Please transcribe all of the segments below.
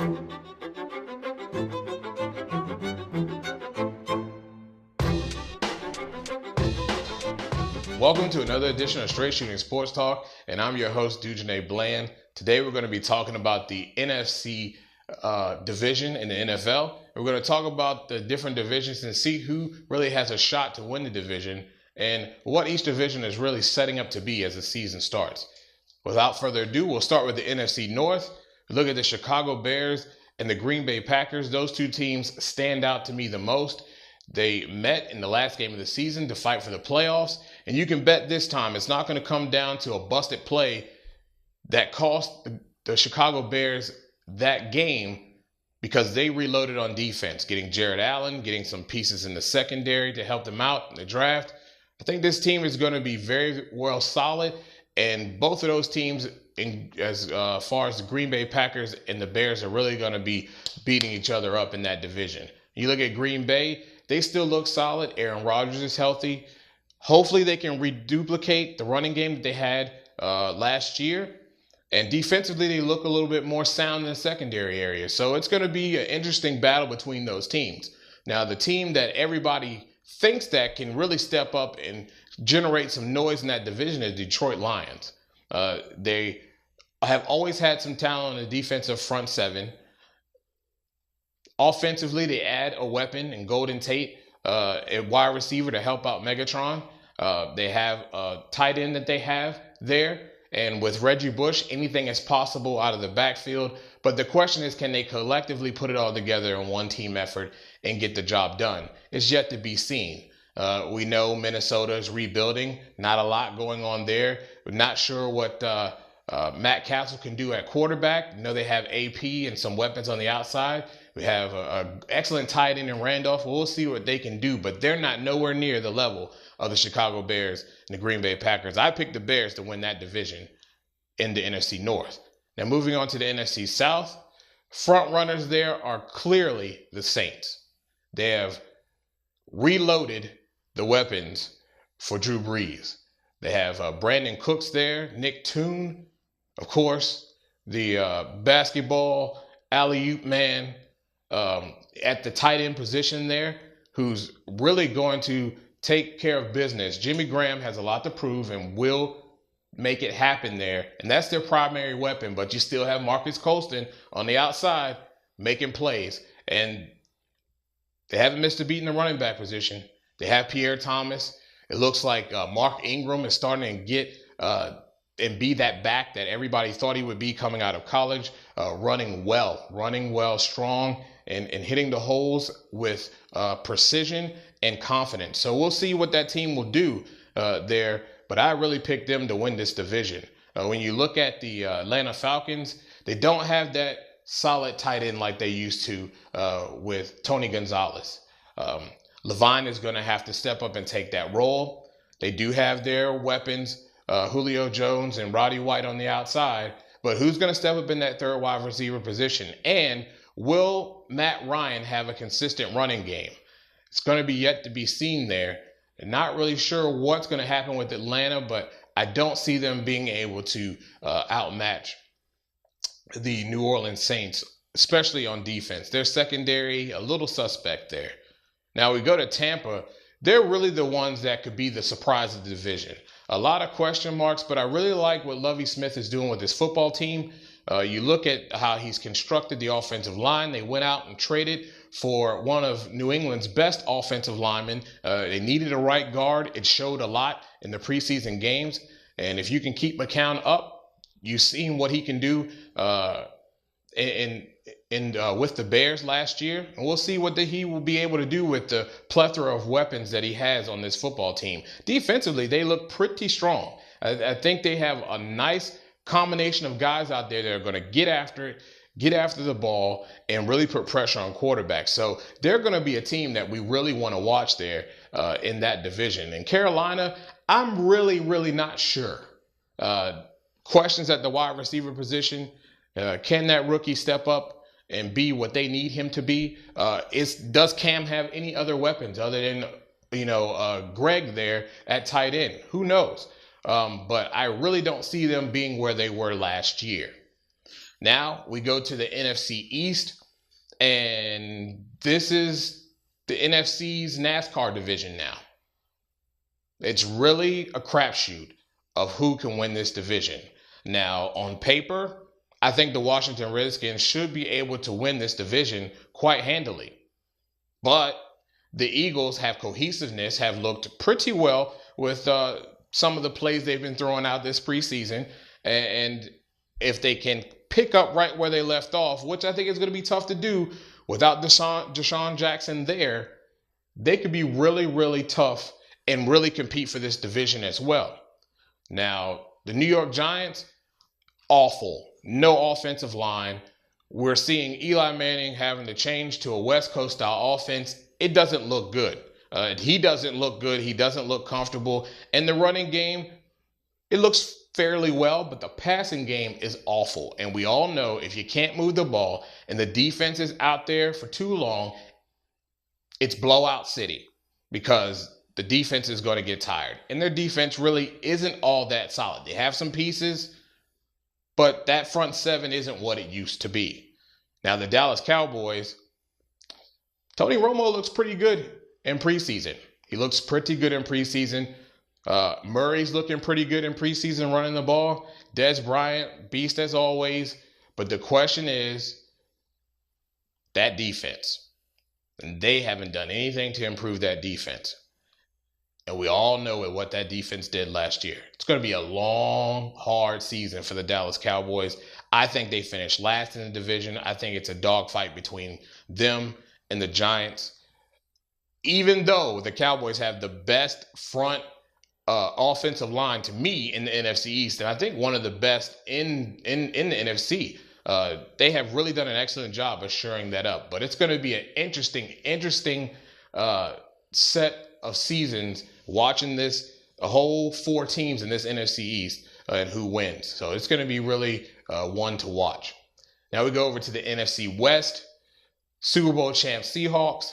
Welcome to another edition of Straight Shooting Sports Talk, and I'm your host, Dujane Bland. Today we're going to be talking about the NFC division in the NFL. We're going to talk about the different divisions and see who really has a shot to win the division and what each division is really setting up to be as the season starts. Without further ado, we'll start with the NFC North. Look at the Chicago Bears and the Green Bay Packers. Those two teams stand out to me the most. They met in the last game of the season to fight for the playoffs, and you can bet this time it's not going to come down to a busted play that cost the Chicago Bears that game, because they reloaded on defense, getting Jared Allen, getting some pieces in the secondary to help them out in the draft. I think this team is going to be very well solid, and both of those teams, as far as the Green Bay Packers and the Bears, are really going to be beating each other up in that division. You look at Green Bay, they still look solid. Aaron Rodgers is healthy. Hopefully they can reduplicate the running game that they had last year. And defensively, they look a little bit more sound in the secondary area. So it's going to be an interesting battle between those teams. Now, the team that everybody thinks that can really step up and generate some noise in that division is Detroit Lions. They have always had some talent on the defensive front seven. Offensively, they add a weapon in Golden Tate, a wide receiver to help out Megatron. They have a tight end that they have there. And with Reggie Bush, anything is possible out of the backfield. But the question is, can they collectively put it all together in one team effort and get the job done? It's yet to be seen. We know Minnesota is rebuilding. Not a lot going on there. We're not sure what Matt Castle can do at quarterback. You know, they have AP and some weapons on the outside. We have an excellent tight end in Randolph. We'll see what they can do, but they're not nowhere near the level of the Chicago Bears and the Green Bay Packers. I picked the Bears to win that division in the NFC North. Now, moving on to the NFC South, front runners there are clearly the Saints. They have reloaded the weapons for Drew Brees. They have Brandon Cooks there, Nick Toon, of course, the basketball alley-oop man at the tight end position there, who's really going to take care of business. Jimmy Graham has a lot to prove and will make it happen there. And that's their primary weapon, but you still have Marcus Colston on the outside making plays. And they haven't missed a beat in the running back position. They have Pierre Thomas. It looks like Mark Ingram is starting to get and be that back that everybody thought he would be coming out of college, running well, strong, and hitting the holes with precision and confidence. So we'll see what that team will do there, but I really picked them to win this division. When you look at the Atlanta Falcons, they don't have that solid tight end like they used to with Tony Gonzalez. Levine is going to have to step up and take that role. They do have their weapons, Julio Jones and Roddy White on the outside, but who's going to step up in that third wide receiver position? And will Matt Ryan have a consistent running game? It's going to be yet to be seen there. And not really sure what's going to happen with Atlanta, but I don't see them being able to outmatch the New Orleans Saints, especially on defense. Their secondary, a little suspect there. Now we go to Tampa. They're really the ones that could be the surprise of the division. A lot of question marks, but I really like what Lovie Smith is doing with his football team. You look at how he's constructed the offensive line. They went out and traded for one of New England's best offensive linemen. They needed a right guard. It showed a lot in the preseason games. And if you can keep McCown up, you've seen what he can do with the Bears last year. And we'll see what he will be able to do with the plethora of weapons that he has on this football team. Defensively, they look pretty strong. I think they have a nice combination of guys out there that are going to get after it, get after the ball, and really put pressure on quarterbacks. So they're going to be a team that we really want to watch there in that division. In Carolina, I'm really not sure. Questions at the wide receiver position. Can that rookie step up and be what they need him to be? Does Cam have any other weapons other than, Greg there at tight end? Who knows? But I really don't see them being where they were last year. Now we go to the NFC East, and this is the NFC's NASCAR division now. It's really a crapshoot of who can win this division. Now, on paper, I think the Washington Redskins should be able to win this division quite handily. But the Eagles have cohesiveness, have looked pretty well with some of the plays they've been throwing out this preseason. And if they can pick up right where they left off, which I think is going to be tough to do without Deshaun Jackson there, they could be really, really tough and really compete for this division as well. Now, the New York Giants, awful. No offensive line. We're seeing Eli Manning having to change to a West Coast style offense. It doesn't look good. He doesn't look good. He doesn't look comfortable. And the running game, it looks fairly well, but the passing game is awful. And we all know if you can't move the ball and the defense is out there for too long, it's blowout city because the defense is going to get tired. And their defense really isn't all that solid. They have some pieces, but that front seven isn't what it used to be. Now, the Dallas Cowboys, Tony Romo looks pretty good in preseason. He looks pretty good in preseason. Murray's looking pretty good in preseason running the ball. Des Bryant, beast as always. But the question is that defense. And they haven't done anything to improve that defense. And we all know what that defense did last year. It's going to be a long, hard season for the Dallas Cowboys. I think they finished last in the division. I think it's a dogfight between them and the Giants. Even though the Cowboys have the best front offensive line to me in the NFC East, and I think one of the best in the NFC. They have really done an excellent job assuring that up. But it's going to be an interesting set of seasons watching this, a whole 4 teams in this NFC East and who wins. So it's going to be really one to watch. Now we go over to the NFC West. Super Bowl champ Seahawks.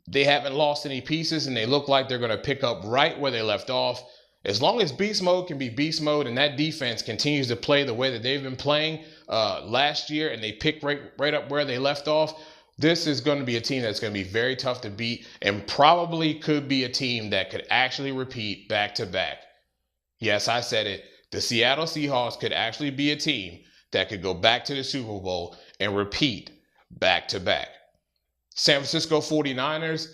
They haven't lost any pieces, and they look like they're going to pick up right where they left off. As long as beast mode can be beast mode and that defense continues to play the way that they've been playing last year, and they pick right up where they left off, this is going to be a team that's going to be very tough to beat and probably could be a team that could actually repeat back-to-back. Yes, I said it. The Seattle Seahawks could actually be a team that could go back to the Super Bowl and repeat back-to-back. San Francisco 49ers,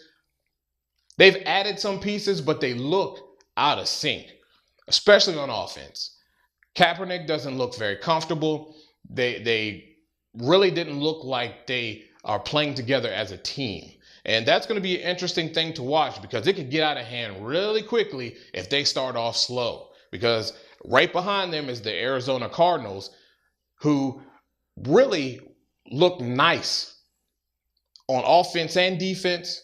they've added some pieces, but they look out of sync, especially on offense. Kaepernick doesn't look very comfortable. They really didn't look like they are playing together as a team. And that's going to be an interesting thing to watch because it could get out of hand really quickly if they start off slow. Because right behind them is the Arizona Cardinals, who really look nice on offense and defense.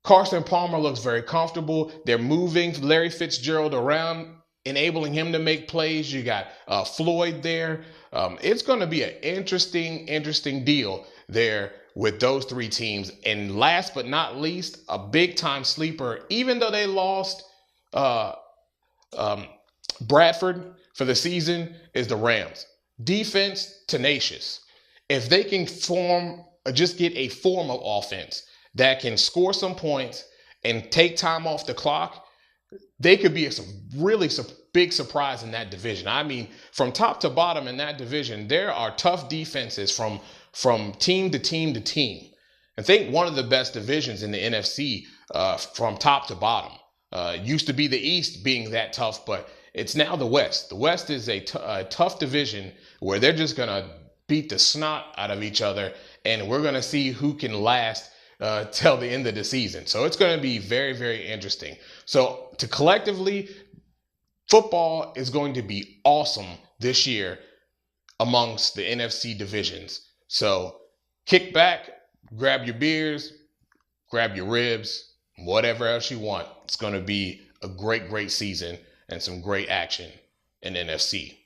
Carson Palmer looks very comfortable. They're moving Larry Fitzgerald around, enabling him to make plays. You got Floyd there. It's going to be an interesting deal there with those 3 teams. And last but not least, a big-time sleeper, even though they lost Bradford for the season, is the Rams. Defense, tenacious. If they can just get a form of offense that can score some points and take time off the clock, they could be a really big surprise in that division. I mean, from top to bottom in that division, there are tough defenses from team to team to team. I think one of the best divisions in the NFC from top to bottom. Used to be the East being that tough, but it's now the West. The West is a tough division where they're just going to beat the snot out of each other, and we're going to see who can last till the end of the season. So it's going to be very, very interesting. So to collectively, football is going to be awesome this year amongst the NFC divisions. So kick back, grab your beers, grab your ribs, whatever else you want. It's going to be a great season and some great action in NFC.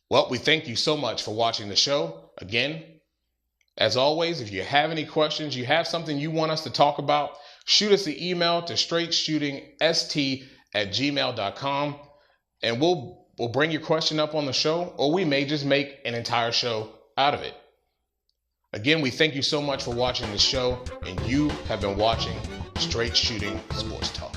Well, we thank you so much for watching the show. Again, as always, if you have any questions, you have something you want us to talk about, shoot us an email to straightshootingst@gmail.com, and we'll We'll bring your question up on the show, or we may just make an entire show out of it. Again, we thank you so much for watching this show, and you have been watching Straight Shooting Sports Talk.